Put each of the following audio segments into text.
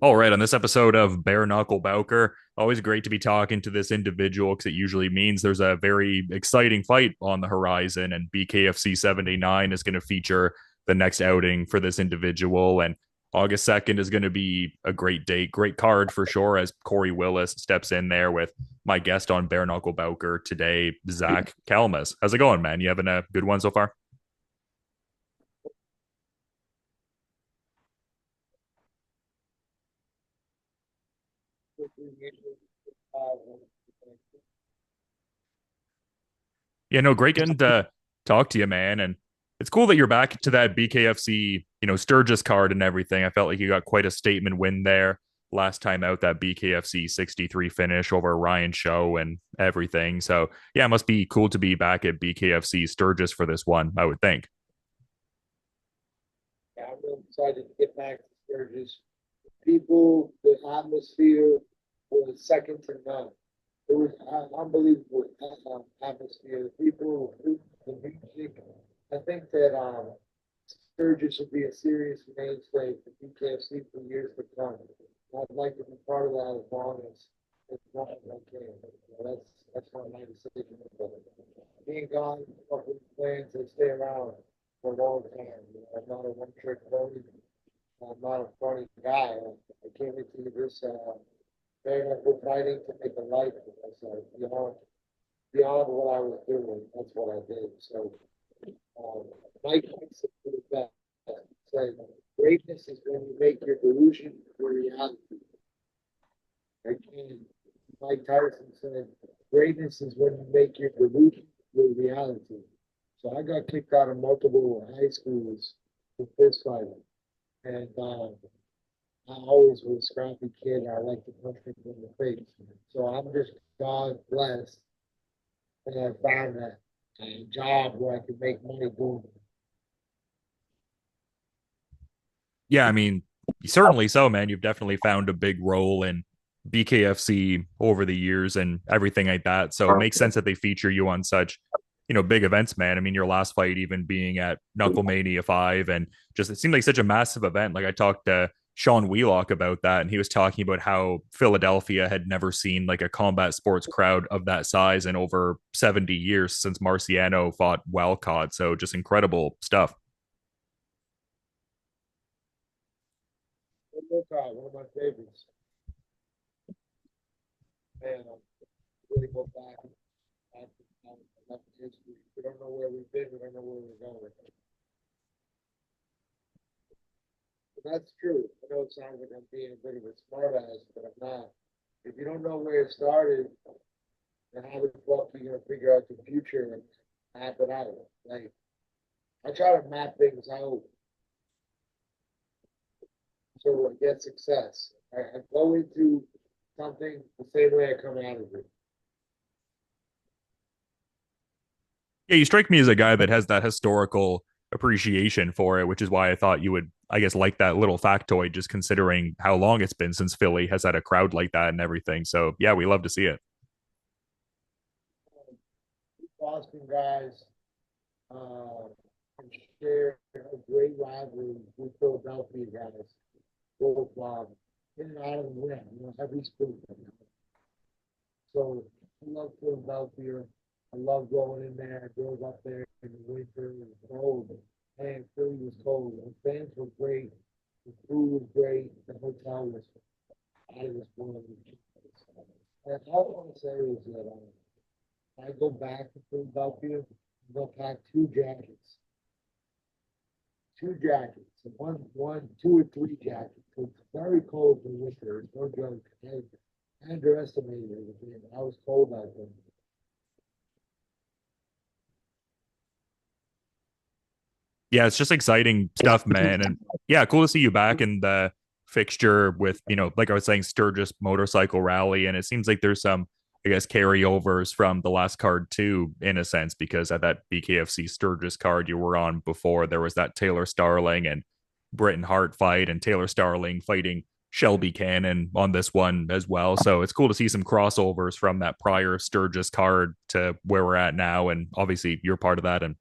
All right, on this episode of Bare Knuckle Bowker, always great to be talking to this individual because it usually means there's a very exciting fight on the horizon, and BKFC 79 is going to feature the next outing for this individual. And August 2nd is going to be a great date, great card for sure, as Corey Willis steps in there with my guest on Bare Knuckle Bowker today, Zach Calmus. How's it going, man? You having a good one so far? Yeah, no, great getting to talk to you, man. And it's cool that you're back to that BKFC, Sturgis card and everything. I felt like you got quite a statement win there last time out, that BKFC 63 finish over Ryan Show and everything. So, yeah, it must be cool to be back at BKFC Sturgis for this one, I would think. Yeah, I'm really excited to get back to Sturgis. People, the atmosphere was second to none. It was an unbelievable atmosphere. The people, the music. I think that Sturgis will be a serious mainstay for BKFC for years to come. I'd like to be part of that as long as I can. That's not my decision. But being gone, a couple of plans to stay around for a long time. I'm not a one trick pony. I'm not a funny guy. I came into this very much for fighting to make a life for myself beyond what I was doing. That's what I did. So Mike makes it to the best. Say, greatness is when you make your delusion your reality. Again, Mike Tyson said, greatness is when you make your delusion your reality. So I got kicked out of multiple high schools for fist fighting. And I always was a scrappy kid. I like to punch people in the face. So I'm just God blessed. And I found a job where I could make money doing it. Yeah, I mean, certainly so, man. You've definitely found a big role in BKFC over the years and everything like that. So it makes sense that they feature you on such, big events, man. I mean, your last fight even being at KnuckleMania 5, and just it seemed like such a massive event. Like I talked to Sean Wheelock about that, and he was talking about how Philadelphia had never seen like a combat sports crowd of that size in over 70 years since Marciano fought Walcott. So just incredible stuff. One of my favorites. Man, really go back to history. We don't know where we've been. We don't know where we're going. But that's true. I know it sounds like I'm being a bit of a smartass, but I'm not. If you don't know where it started, then how the fuck are you gonna figure out the future and map it out? Like I try to map things out so I get success. I go into something the same way I come out of it. Yeah, you strike me as a guy that has that historical appreciation for it, which is why I thought you would, I guess, like that little factoid, just considering how long it's been since Philly has had a crowd like that and everything. So, yeah, we love to see it. Boston guys uh, share a great rivalry with Philadelphia guys. Both in and out of the win, every sport. So I love Philadelphia. I love going in there. I drove up there in the winter. It was cold. Man, Philly was cold. The fans were great. The food was great. The hotel was out of this world. And all I want to say is that I go back to Philadelphia, I'm gonna pack two jackets, two or three jackets. It's very cold in the winter. It's no joke. I underestimated it. I was cold out there. Yeah, it's just exciting stuff, man. And yeah, cool to see you back in the fixture with, like I was saying, Sturgis Motorcycle Rally. And it seems like there's some, I guess, carryovers from the last card too, in a sense, because at that BKFC Sturgis card you were on before, there was that Taylor Starling and Britton Hart fight, and Taylor Starling fighting Shelby Cannon on this one as well. So it's cool to see some crossovers from that prior Sturgis card to where we're at now. And obviously you're part of that. And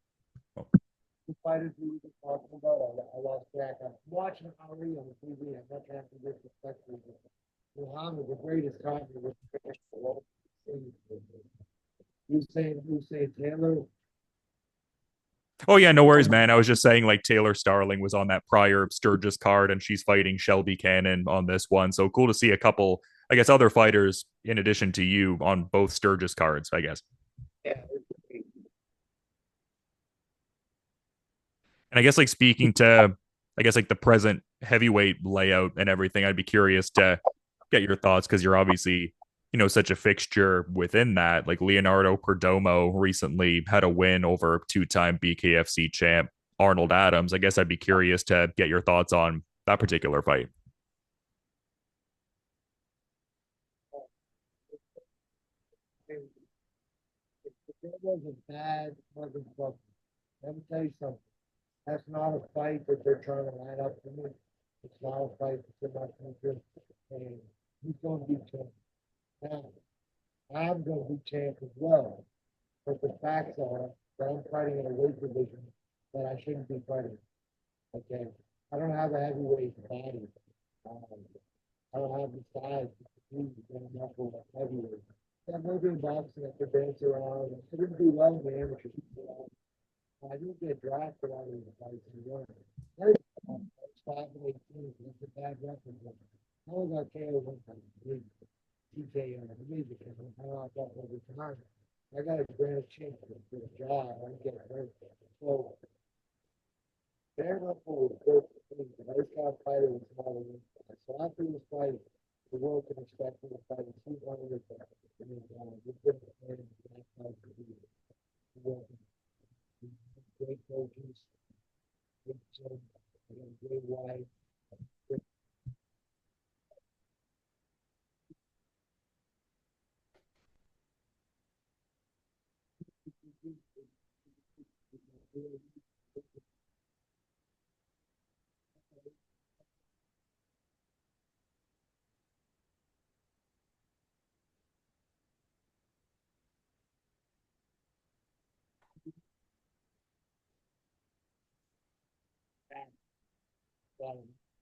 The fighters we were talking about, I lost track. I'm watching Ali on TV. I'm not trying to be disrespectful. Muhammad, the greatest comedy. You saying Taylor? Oh yeah, no worries, man. I was just saying like Taylor Starling was on that prior Sturgis card, and she's fighting Shelby Cannon on this one. So cool to see a couple, I guess, other fighters in addition to you on both Sturgis cards, I guess. Yeah. And I guess like speaking to, I guess like the present heavyweight layout and everything, I'd be curious to get your thoughts because you're obviously, such a fixture within that. Like Leonardo Perdomo recently had a win over two-time BKFC champ Arnold Adams. I guess I'd be curious to get your thoughts on that particular fight. It wasn't bad motherfucker. Let me tell you something. That's not a fight that they're trying to line up for me. It's not a fight that's in my future. And he's going to be champ. Now, I'm going to be champ as well. But the facts are that I'm fighting in a weight division that I shouldn't be fighting. Okay. I don't have a heavyweight body. Um, I don't have the size to compete with knuckle heavyweight. Yeah, maybe in boxing I could dance around. I didn't do well in the amateur. I didn't get drafted out of the fights and won. I was 5-18. That's a bad record. I only got KO one time. TKO. I made the KO. I lost that over time. I got a grand chance for the job. I didn't get hurt. So Bare Knuckle was good for me, but I just got a fighter with smaller win. So after this fight, the world can expect me to fight a 200. I mean, we've been preparing for that fight for years. Great coaches, great gym, great wife.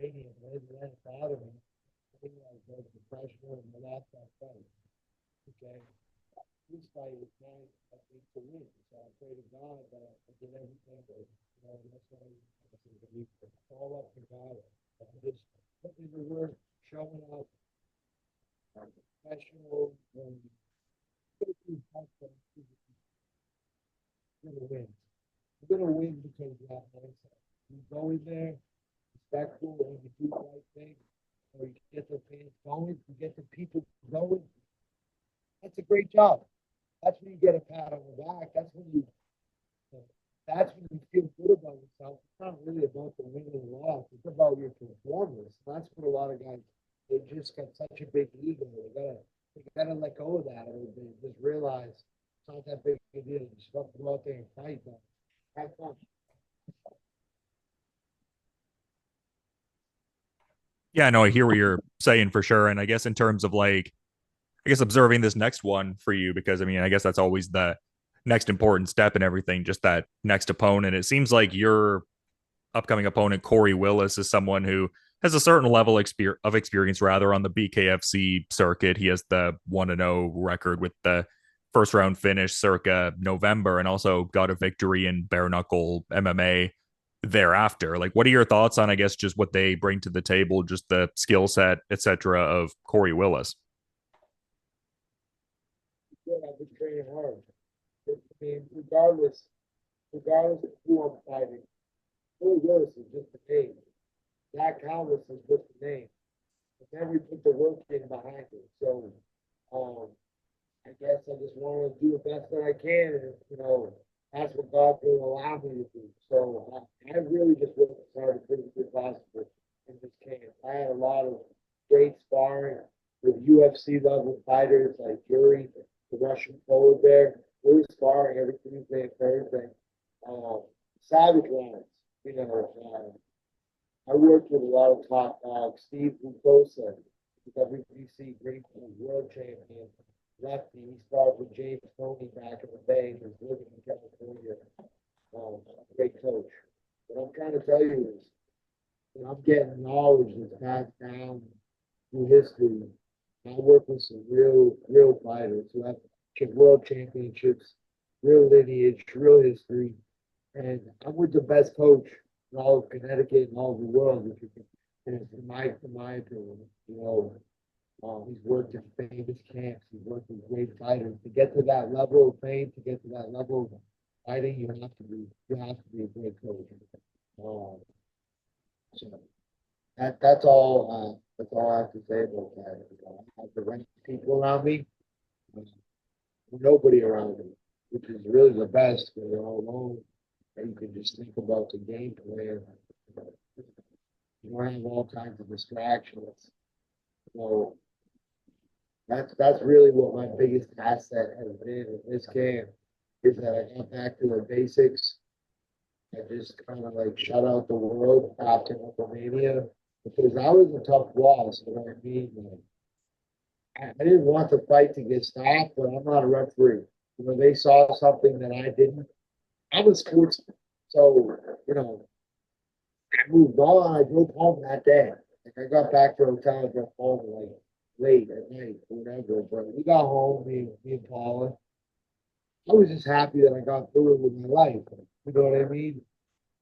Canadian, that bothered me. I think I was professional in the last fight. Okay. This fight is mine, I think, to win. So I pray to God that I did everything that, that's why I believe it's all up to God. I'm just putting in the work, showing up, I'm professional, and I'm going to win. I'm going to win because of that mindset. You go in there, respectful, and you do the right thing, or you get the fans going, you get the people going. That's a great job. That's when you get a pat on the back. That's when you feel good about yourself. It's not really about the win and loss. It's about your performance. That's what a lot of guys they just got such a big ego. They gotta let go of that. Or they just realize it's not that big a deal. You just have to go out there and fight. But have fun. Yeah, no, I hear what you're saying for sure. And I guess in terms of like, I guess observing this next one for you, because I mean, I guess that's always the next important step in everything, just that next opponent. It seems like your upcoming opponent, Corey Willis, is someone who has a certain level of experience rather on the BKFC circuit. He has the 1-0 record with the first round finish circa November and also got a victory in bare knuckle MMA thereafter. Like, what are your thoughts on, I guess, just what they bring to the table, just the skill set, etc., of Corey Willis? Good. I've been training hard. I mean, regardless of who I'm fighting, Corey Willis is just a name. That Calmus is just a name. And then we put the work in behind it. So um, I guess I just want to do the best that I can, and that's what God will allow me to do. So I really just worked as hard as physically possible in this camp. I had a lot of great sparring with UFC level fighters like Yuri, the Russian forward there. We were sparring every Tuesday and Thursday. Savage rounds, I worked with a lot of top dogs. Steve Lucosa, the WBC Great World Champion, lefty. He started with James Toney back in the day. He was living in California. Great coach. What I'm trying to tell you is and I'm getting knowledge that's passed down through history. I work with some real fighters who have world championships, real lineage, real history, and I'm with the best coach in all of Connecticut and all of the world, if you can, in my opinion. You know, he's worked in famous camps. He's worked with great fighters. To get to that level of fame, to get to that level of fighting, you have to be a great coach. Um, so that's all I have to say about that. I have the right people around me, uh, nobody around me, which is really the best when you're all alone. And you can just think about the game plan. You don't have all kinds of distractions. So that's really what my biggest asset has been in this game is that I got back to the basics. I just kind of like shut out the world after KnuckleMania because I was a tough loss. You know what I mean? Like, I didn't want the fight to get stopped, but I'm not a referee. You know, they saw something that I didn't. I'm a sportsman, so you know, I moved on. I drove home that day. Like I got back to the hotel, I drove home like late at night, whatever. But we got home, me and Paula. I was just happy that I got through it with my life. You know what I mean?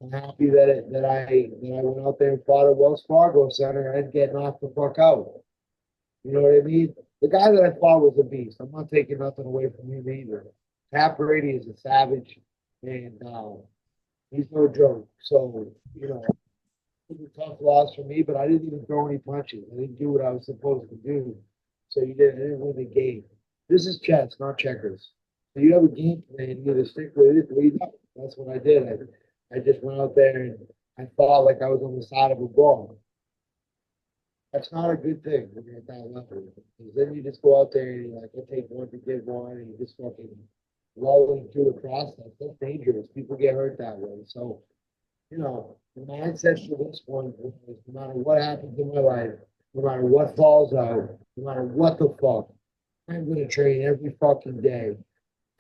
I'm happy that I went out there and fought at Wells Fargo Center and get knocked the fuck out. You know what I mean? The guy that I fought was a beast. I'm not taking nothing away from him either. Pat Brady is a savage, and he's no joke. So it was a tough loss for me, but I didn't even throw any punches. I didn't do what I was supposed to do. So I didn't win the game. This is chess, not checkers. So you have a game plan, you either stick with it or you don't. That's what I did. I just went out there and I fought like I was on the side of a ball. That's not a good thing when you're at that level. Because then you just go out there and you're like, I take one to give one, and you just fucking rolling through the process. That's dangerous. People get hurt that way. So the mindset for this one is no matter what happens in my life, no matter what falls out, no matter what the fuck, I'm gonna train every fucking day.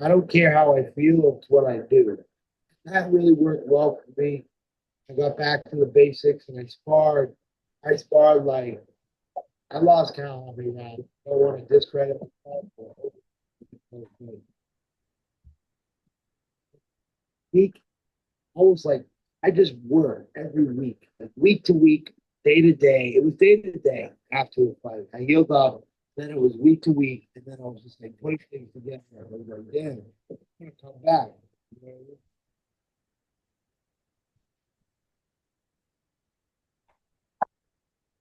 I don't care how I feel, it's what I do. That really worked well for me. I got back to the basics and I sparred. I sparred like I lost count how many rounds. I don't want to discredit myself. Week, I was like I just worked every week, like week to week, day to day. It was day to day after the fight. I healed up. Then it was week to week, and then I was just like putting things together. I was like, damn, I'm gonna come back. You know?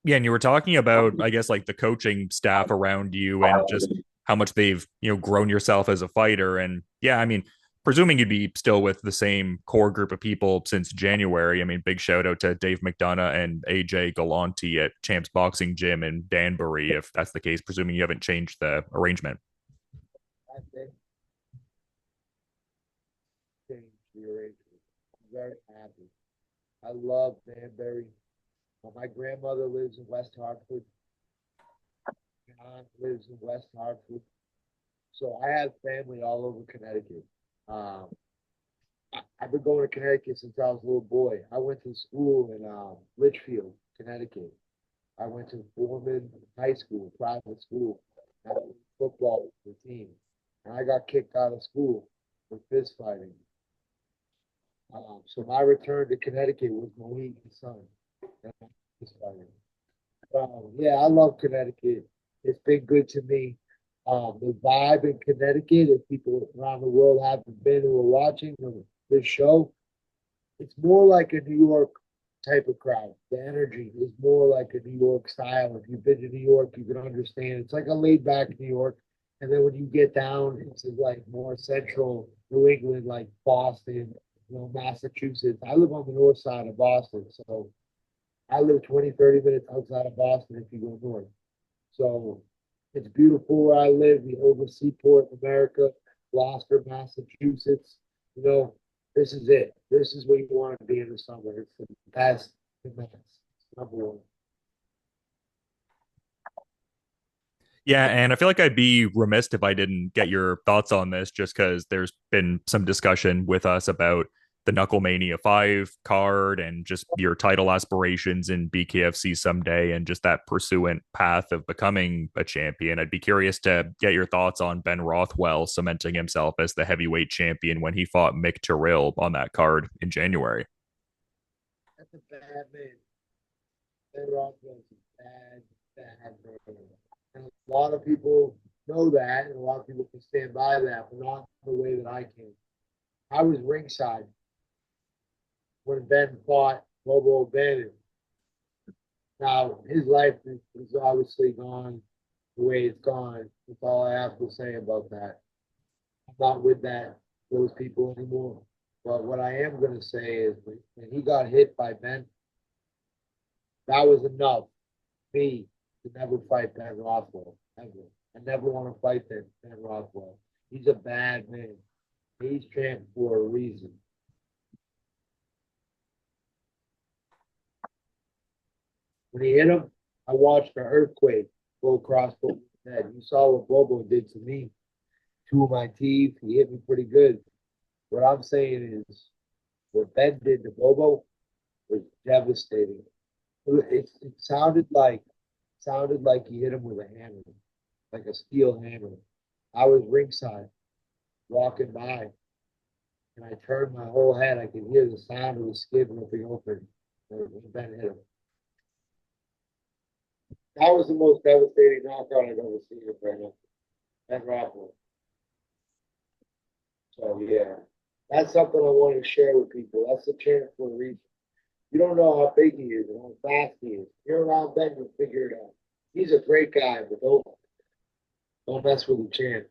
Yeah, and you were talking about, I guess, like the coaching staff around you and just how much they've, grown yourself as a fighter. And yeah, I mean, presuming you'd be still with the same core group of people since January. I mean, big shout out to Dave McDonough and AJ Galanti at Champs Boxing Gym in Danbury, if that's the case, presuming you haven't changed the arrangement. I think changed the arrangement. I'm very happy. I love Danbury. My grandmother lives in West Hartford. My aunt lives in West Hartford. So I have family all over Connecticut. Um, I've been going to Connecticut since I was a little boy. I went to school in Litchfield, Connecticut. I went to Foreman High School, private school. I played football with the team. And I got kicked out of school for fist fighting. So my return to Connecticut was Mohegan's son. And I was fist fighting. Yeah, I love Connecticut. It's been good to me. The vibe in Connecticut, if people around the world haven't been who are watching this show, it's more like a New York type of crowd. The energy is more like a New York style. If you've been to New York, you can understand. It's like a laid back New York. And then when you get down into like more central New England, like Boston, Massachusetts. I live on the north side of Boston, so I live 20, 30 minutes outside of Boston if you go north. So it's beautiful where I live, the over seaport in America, Gloucester, Massachusetts. You know, this is it. This is where you want to be in the summer. It's the best, the best. Number one. Yeah, and I feel like I'd be remiss if I didn't get your thoughts on this just because there's been some discussion with us about the KnuckleMania 5 card and just your title aspirations in BKFC someday and just that pursuant path of becoming a champion. I'd be curious to get your thoughts on Ben Rothwell cementing himself as the heavyweight champion when he fought Mick Terrill on that card in January. That's a bad man. Ben Rothwell's a bad man. And a lot of people know that, and a lot of people can stand by that, but not the way that I can. I was ringside when Ben fought Bobo Bennett. Now, his life is obviously gone the way it's gone. That's all I have to say about that. I'm not with those people anymore. But what I am going to say is when he got hit by Ben, that was enough for me to never fight Ben Rothwell. Ever. I never want to fight Ben Rothwell. He's a bad man. He's champ for a reason. When he hit him, I watched the earthquake go across Bobo's head. You saw what Bobo did to me. Two of my teeth. He hit me pretty good. What I'm saying is, what Ben did to Bobo was devastating. It sounded like he hit him with a hammer, like a steel hammer. I was ringside, walking by, and I turned my whole head. I could hear the sound of the skin ripping open when Ben hit him. That was the most devastating knockout I've ever seen in Ben Rothwell. So yeah, that's something I wanted to share with people. That's the chance for a reason. You don't know how big he is and how fast he is. You're around Ben, you'll figure it out. He's a great guy, but don't mess with the champ.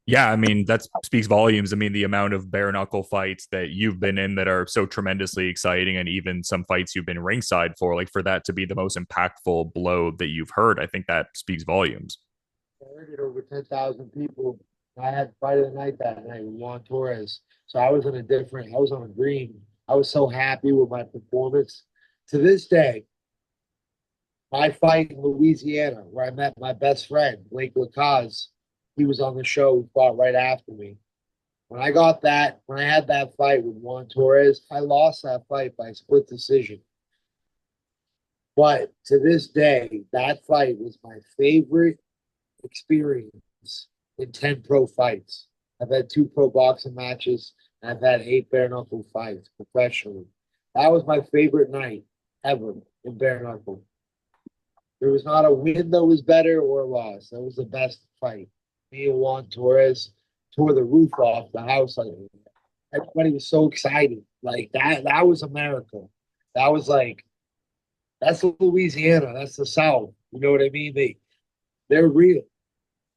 Yeah, I mean, that speaks volumes. I mean, the amount of bare knuckle fights that you've been in that are so tremendously exciting, and even some fights you've been ringside for, like for that to be the most impactful blow that you've heard, I think that speaks volumes. I heard it over 10,000 people. I had fight of the night that night with Juan Torres. So I was on a green. I was so happy with my performance. To this day, my fight in Louisiana, where I met my best friend, Blake Lacaze, he was on the show, he fought right after me. When I had that fight with Juan Torres, I lost that fight by split decision. But to this day, that fight was my favorite experience in 10 pro fights. I've had 2 pro boxing matches, and I've had 8 bare knuckle fights professionally. That was my favorite night ever in bare knuckle. There was not a win that was better or a loss. That was the best fight. Me and Juan Torres tore the roof off the house. Everybody was so excited. Like that was America. That was like, that's Louisiana. That's the South. You know what I mean? They're real.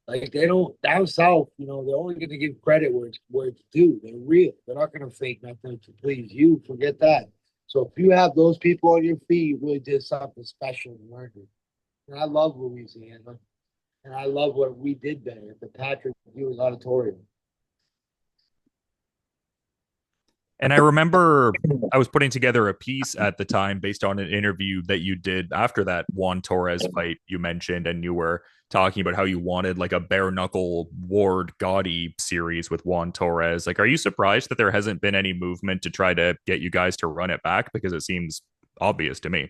Like they don't down south, they're only gonna give credit where it's due. They're real. They're not gonna fake nothing to please you. Forget that. So if you have those people on your feet, you really did something special and learned it. And I love Louisiana. And I love what we did there at the Patrick Ewing Auditorium. And I remember I was putting together a piece at the time based on an interview that you did after that Juan Torres fight you mentioned, and you were talking about how you wanted like a bare knuckle Ward Gotti series with Juan Torres. Like, are you surprised that there hasn't been any movement to try to get you guys to run it back? Because it seems obvious to me.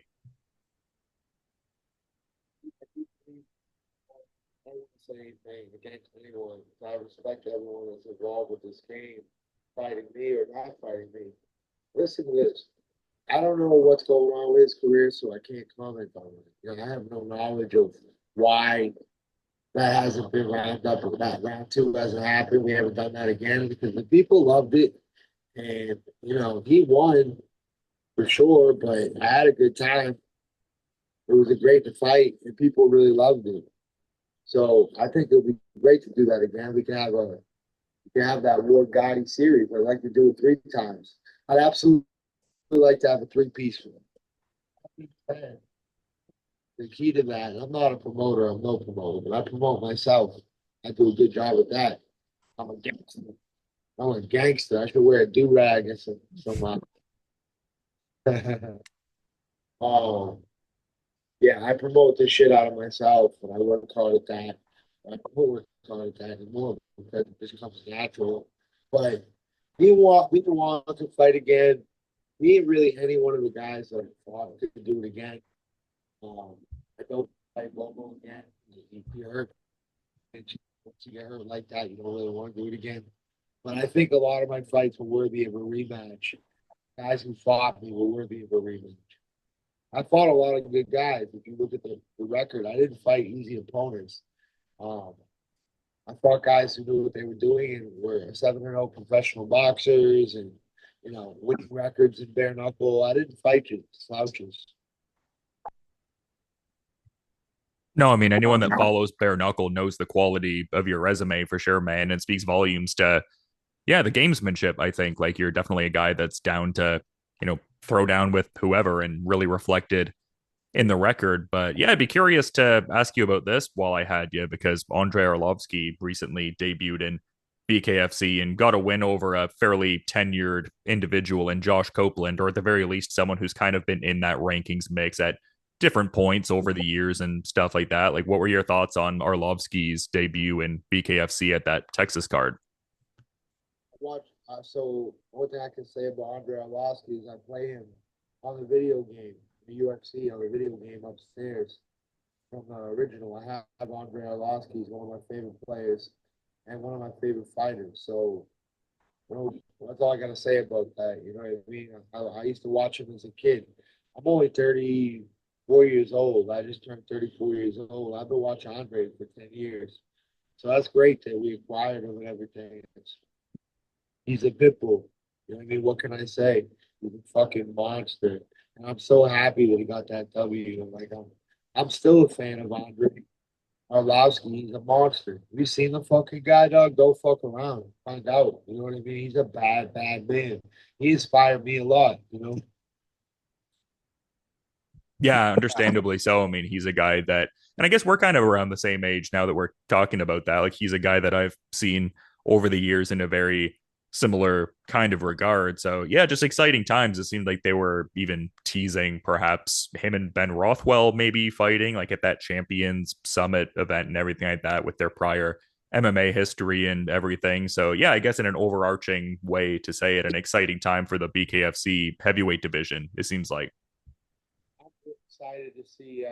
I wouldn't say anything against anyone. I respect everyone that's involved with this game, fighting me or not fighting me. Listen to this. I don't know what's going on with his career, so I can't comment on it. I have no knowledge of why that hasn't been rounded up, or that round 2 hasn't happened. We haven't done that again because the people loved it. And, he won for sure, but I had a good time. It was a great to fight, and people really loved it. So I think it would be great to do that again. We can have that Ward Gotti series. I'd like to do it 3 times. I'd absolutely like to have a 3-piece for them. The key to that, I'm not a promoter, I'm no promoter, but I promote myself. I do a good job with that. I'm a gangster. I'm a gangster. I should wear a do-rag and some um, yeah, I promote the shit out of myself and I work hard at that. I don't work on that anymore because it just comes natural. But we want to fight again. Me and really any one of the guys that I fought could do it again. Um, I don't fight Gogo again. You hurt, once you get hurt like that, you don't really want to do it again. But I think a lot of my fights were worthy of a rematch. Guys who fought me were worthy of a rematch. I fought a lot of good guys. If you look at the record, I didn't fight easy opponents. Um, I fought guys who knew what they were doing and were 7-0 professional boxers and, winning records in bare knuckle. I didn't fight you, slouches. No, I mean anyone that follows bare knuckle knows the quality of your resume for sure, man, and speaks volumes to yeah, the gamesmanship. I think like you're definitely a guy that's down to, throw down with whoever and really reflected in the record. But yeah, I'd be curious to ask you about this while I had you because Andre Arlovski recently debuted in BKFC and got a win over a fairly tenured individual in Josh Copeland, or at the very least, someone who's kind of been in that rankings mix at different points over the years and stuff like that. Like, what were your thoughts on Arlovski's debut in BKFC at that Texas card? So one thing I can say about Andre Arlovski is I play him on the video game, the UFC on the video game upstairs from the original. I have Andre Arlovski. He's one of my favorite players and one of my favorite fighters. So that's all I got to say about that. You know what I mean? I used to watch him as a kid. I'm only 34 years old. I just turned 34 years old. I've been watching Andre for 10 years. So that's great that we acquired him and everything. He's a pit bull. You know what I mean? What can I say? He's a fucking monster. And I'm so happy that he got that W. I'm still a fan of Andre Arlovski. He's a monster. Have you seen the fucking guy, dog? Go fuck around. Find out. You know what I mean? He's a bad, bad man. He inspired me a lot. Yeah, understandably so. I mean, he's a guy that, and I guess we're kind of around the same age now that we're talking about that. Like, he's a guy that I've seen over the years in a very similar kind of regard. So, yeah, just exciting times. It seemed like they were even teasing perhaps him and Ben Rothwell maybe fighting, like at that Champions Summit event and everything like that with their prior MMA history and everything. So, yeah, I guess in an overarching way to say it, an exciting time for the BKFC heavyweight division, it seems like. I'm excited to see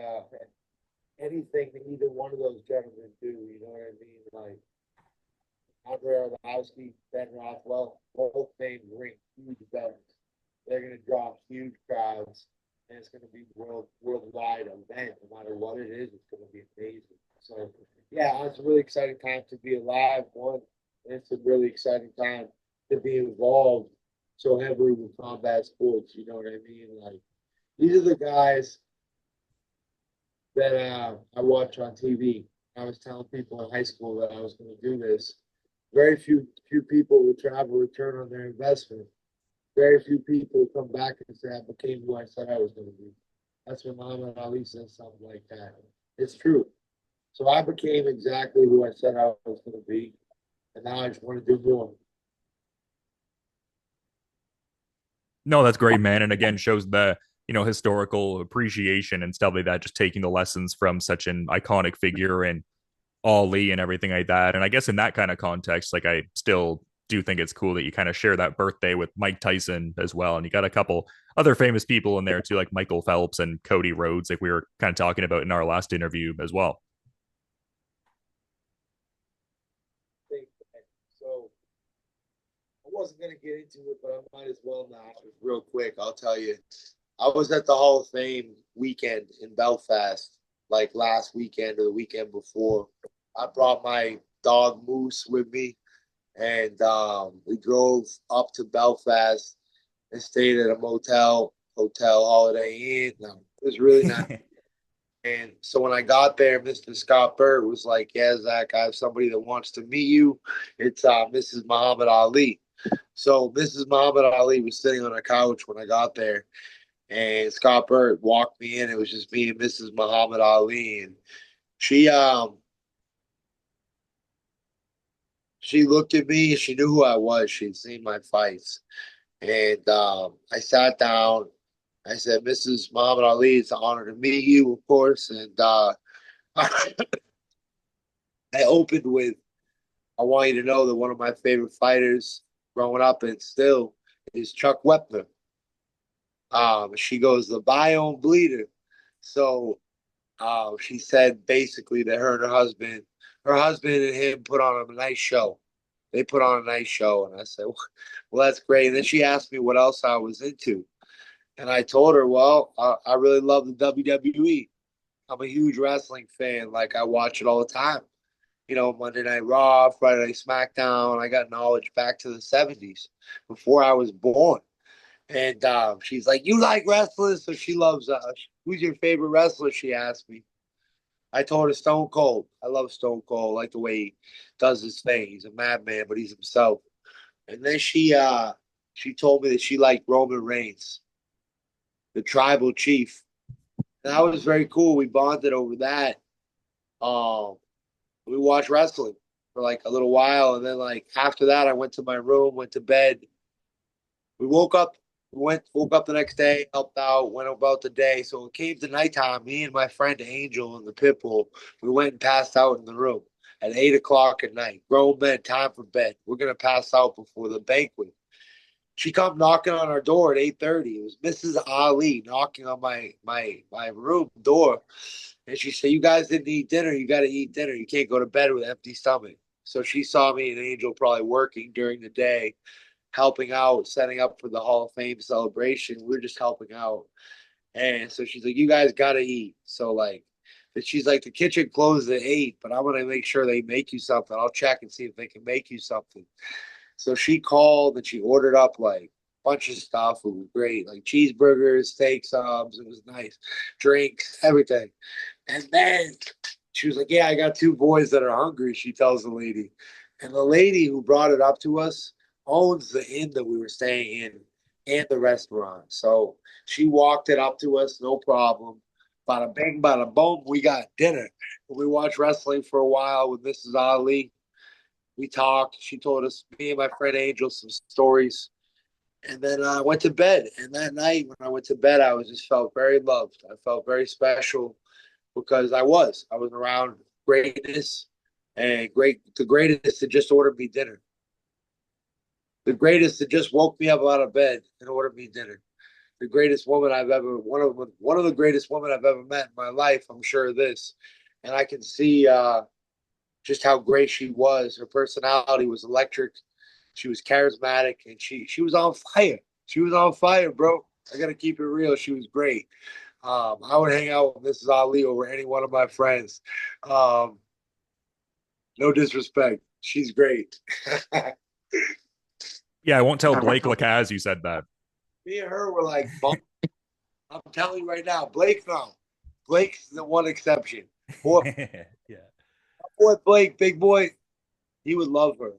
anything that either one of those gentlemen do. You know what I mean? Like Andre Arlovski, Ben Rothwell, both names ring huge bells. They're going to draw huge crowds, and it's going to be worldwide event. No matter what it is, it's going to be amazing. So, yeah, it's a really exciting time to be alive. One, and it's a really exciting time to be involved so heavily with combat sports. You know what I mean? Like these are the guys that I watch on TV. I was telling people in high school that I was going to do this. Very few people will travel return on their investment. Very few people come back and say I became who I said I was going to be. That's when Muhammad Ali says something like that. It's true. So I became exactly who I said I was going to be, and now I just want to do more. No, that's great, man. And again, shows the, historical appreciation and stuff like that, just taking the lessons from such an iconic figure and Ali and everything like that. And I guess in that kind of context, like I still do think it's cool that you kind of share that birthday with Mike Tyson as well. And you got a couple other famous people in there too, like Michael Phelps and Cody Rhodes, like we were kind of talking about in our last interview as well. So I wasn't going to get into it, but I might as well now. Real quick, I'll tell you. I was at the Hall of Fame weekend in Belfast, like last weekend or the weekend before. I brought my dog Moose with me, and we drove up to Belfast and stayed at a hotel Holiday Inn. It was really nice. And so when I got there, Mr. Scott Burt was like, "Yeah, Zach, I have somebody that wants to meet you. It's Mrs. Muhammad Ali." So Mrs. Muhammad Ali was sitting on a couch when I got there, and Scott Burt walked me in. It was just me and Mrs. Muhammad Ali, and she um she looked at me. She knew who I was. She'd seen my fights, and I sat down. I said, "Mrs. Muhammad Ali, it's an honor to meet you, of course." And I opened with, I want you to know that one of my favorite fighters growing up and still is Chuck Wepner. She goes, the biome bleeder. So she said basically that her husband and him put on a nice show. They put on a nice show. And I said, well, that's great. And then she asked me what else I was into. And I told her, well, I really love the WWE. I'm a huge wrestling fan. Like, I watch it all the time. You know, Monday Night Raw, Friday Night SmackDown. I got knowledge back to the 70s before I was born. And she's like, you like wrestling? So she loves, who's your favorite wrestler? She asked me. I told her Stone Cold. I love Stone Cold. I like the way he does his thing. He's a madman, but he's himself. And then she told me that she liked Roman Reigns, the tribal chief. And that was very cool. We bonded over that. Um, we watched wrestling for like a little while, and then like after that, I went to my room, went to bed. We woke up the next day, helped out, went about the day. So it came to nighttime. Me and my friend Angel and the Pitbull, we went and passed out in the room at 8 o'clock at night. Grown men, time for bed. We're gonna pass out before the banquet. She come knocking on our door at 8:30. It was Mrs. Ali knocking on my room door. And she said, you guys didn't eat dinner. You got to eat dinner. You can't go to bed with an empty stomach. So she saw me and Angel probably working during the day, helping out, setting up for the Hall of Fame celebration. We were just helping out. And so she's like, you guys got to eat. So, like, but she's like, the kitchen closes at 8, but I'm going to make sure they make you something. I'll check and see if they can make you something. So she called and she ordered up like a bunch of stuff. It was great, like cheeseburgers, steak subs. It was nice, drinks, everything. And then she was like, "Yeah, I got two boys that are hungry." She tells the lady, and the lady who brought it up to us owns the inn that we were staying in and the restaurant. So she walked it up to us, no problem. Bada bing, bada boom, we got dinner. We watched wrestling for a while with Mrs. Ali. We talked. She told us, me and my friend Angel, some stories. And then I went to bed. And that night, when I went to bed, I was just felt very loved. I felt very special because I was around greatness and the greatest that just ordered me dinner. The greatest that just woke me up out of bed and ordered me dinner. The greatest woman I've ever, one of the greatest women I've ever met in my life. I'm sure of this. And I can see just how great she was. Her personality was electric. She was charismatic, and she was on fire. She was on fire, bro. I gotta keep it real. She was great. I would hang out with Mrs. Ali over any one of my friends. Um, no disrespect. She's great. Yeah, I won't tell Blake Lacaz you said that. Me and her were like, I'm telling you right now, Blake, no. Blake's the one exception. Boy, Yeah. boy, Blake, big boy, he would love her,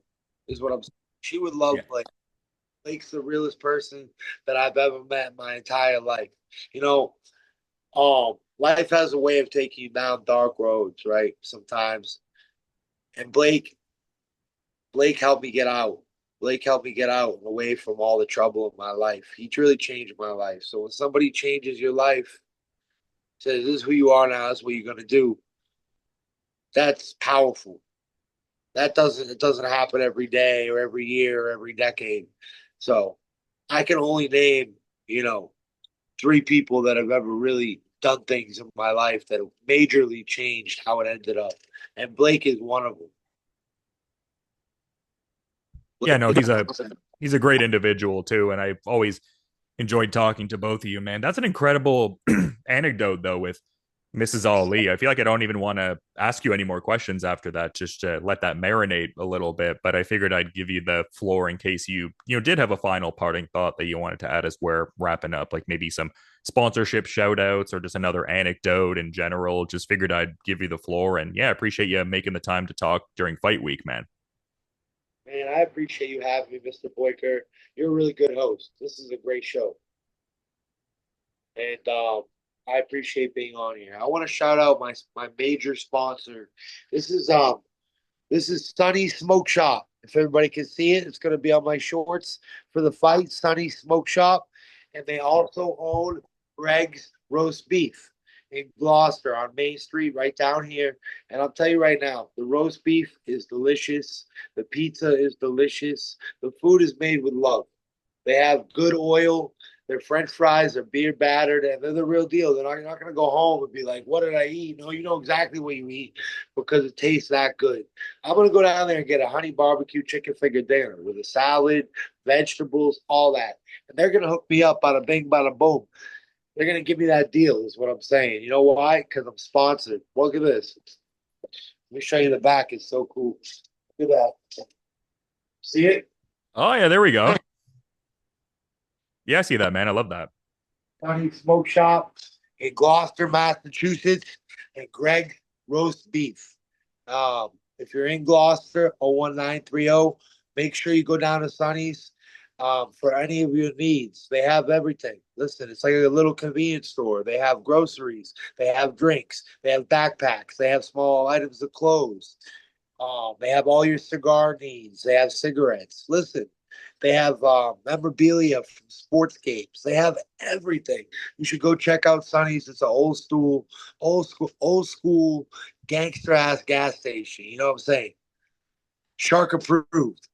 is what I'm saying. She would love Yeah. Blake. Blake's the realest person that I've ever met in my entire life. You know, life has a way of taking you down dark roads, right? Sometimes. And Blake helped me get out. Blake helped me get out and away from all the trouble in my life. He really changed my life. So when somebody changes your life, says this is who you are now, this is what you're gonna do, that's powerful. It doesn't happen every day or every year or every decade. So I can only name, you know, three people that have ever really done things in my life that have majorly changed how it ended up. And Blake is one of them. Yeah, no, Blake, he's a great individual too, and I've always enjoyed talking to both of you, man. That's an incredible anecdote though with Mrs. Ali. I feel like I don't even want to ask you any more questions after that, just to let that marinate a little bit. But I figured I'd give you the floor in case you did have a final parting thought that you wanted to add as we're wrapping up, like maybe some sponsorship shout outs or just another anecdote in general. Just figured I'd give you the floor. And yeah, I appreciate you making the time to talk during fight week, man. man, I appreciate you having me, Mr. Boyker. You're a really good host. This is a great show. And I appreciate being on here. I want to shout out my major sponsor. This is this is Sunny Smoke Shop. If everybody can see it, it's going to be on my shorts for the fight. Sunny Smoke Shop, and they also own Greg's Roast Beef. in Gloucester on Main Street, right down here. And I'll tell you right now, the roast beef is delicious. The pizza is delicious. The food is made with love. They have good oil. Their French fries are beer battered, and they're the real deal. You're not going to go home and be like, "What did I eat?" No, you know exactly what you eat because it tastes that good. I'm going to go down there and get a honey barbecue chicken finger dinner with a salad, vegetables, all that, and they're going to hook me up on a bing, bada boom. They're going to give me that deal, is what I'm saying. You know why? Because I'm sponsored. Look at this. Let me show you the back. It's so cool. Look at that. See it? Oh yeah, there we go. Yeah, I see that, man. I love that. County Smoke Shop in Gloucester, Massachusetts, and Greg Roast Beef. If you're in Gloucester, 01930, make sure you go down to Sonny's for any of your needs. They have everything. Listen, it's like a little convenience store. They have groceries, they have drinks, they have backpacks, they have small items of clothes. They have all your cigar needs. They have cigarettes. Listen, they have memorabilia from sports games. They have everything. You should go check out Sonny's. It's an old school gangster ass gas station. You know what I'm saying? Shark approved.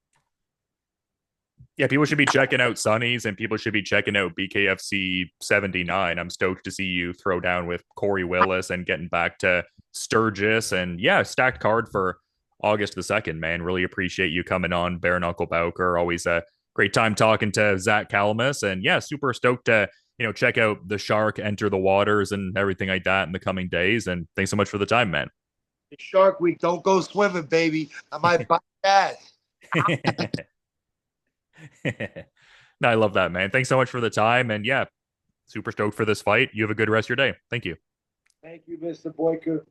Yeah, people should be checking out Sonny's and people should be checking out BKFC 79. I'm stoked to see you throw down with Corey Willis and getting back to Sturgis. And yeah, stacked card for August the 2nd, man. Really appreciate you coming on, Bare Knuckle Bowker. Always a great time talking to Zach Calmus. And yeah, super stoked to, check out the shark enter the waters and everything like that in the coming days. And thanks so much for the time, man. It's Shark Week. Don't go swimming, baby. I might bite your ass. No, I love that, man. Thanks so much for the time. And yeah, super stoked for this fight. You have a good rest of your day. Thank you. Thank you, Mr. Boyker.